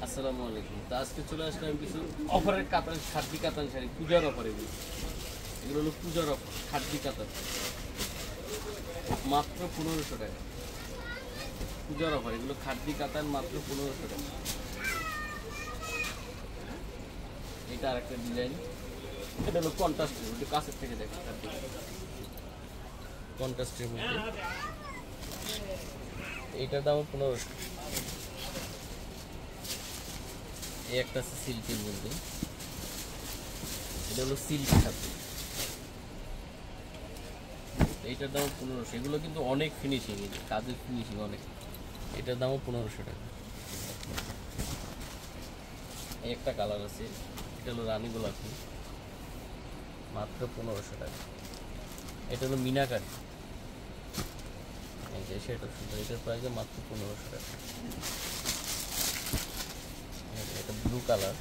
আসসালামু আলাইকুম। তো আজকে চলে আসলাম কিছু অফারের কাতান, খাদ্যি কাতান শাড়ি, পূজার অফার। এগুলো হলো পূজার অফার, খাদ্যি কাতান মাত্র 1500 টাকা। পূজার অফার, এগুলো খাদ্যি কাতান মাত্র 1500 টাকা। এটা আর একটা ডিজাইন, এটা হলো কন্ট্রাস্টের, একটু কাছের থেকে দেখো। খাদ্যি কন্ট্রাস্টের মধ্যে এইটার দাম 1500। এই একটা আছে সিল্কের মধ্যে, এটা হলো সিল্ক খাদ্য, এইটার দাম 1500। এগুলো কিন্তু অনেক ফিনিশিং, কাজের ফিনিশিং অনেক। এটার দামও 1500 টাকা। এই একটা কালার আছে, এটা হলো রানী গোলাপি, মাত্র 1500 টাকা। এটা হলো মিনাকারি, এই যে সেটা সুন্দর, এটার প্রাইস মাত্র 1500 টাকা। এটা ব্লু কালার,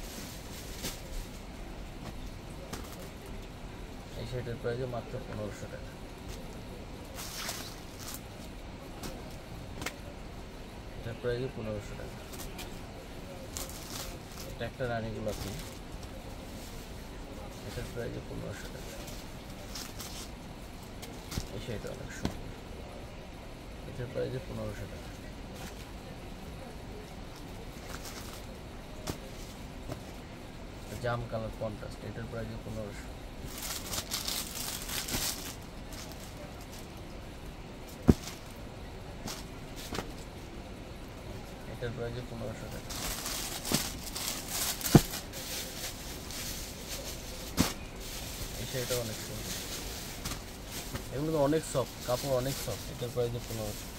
এই শাড়িটার প্রাইস মাত্র 1500 টাকা। এটার প্রাইস 1500 টাকা। এটা একটা রানী গোলাপি, এটার প্রাইস 1500 টাকা। এই শাড়িটা অনেক সুন্দর, এটার প্রাইস 1500 টাকা। জাম কালার কন্ট্রাস্ট, এটার প্রাইস 1500। এটার প্রাইস 1500 টাকা। এই শাড়িটা অনেক সুন্দর, এগুলো তো অনেক সফট, কাপড় অনেক সফট। এটার প্রাইস 1500।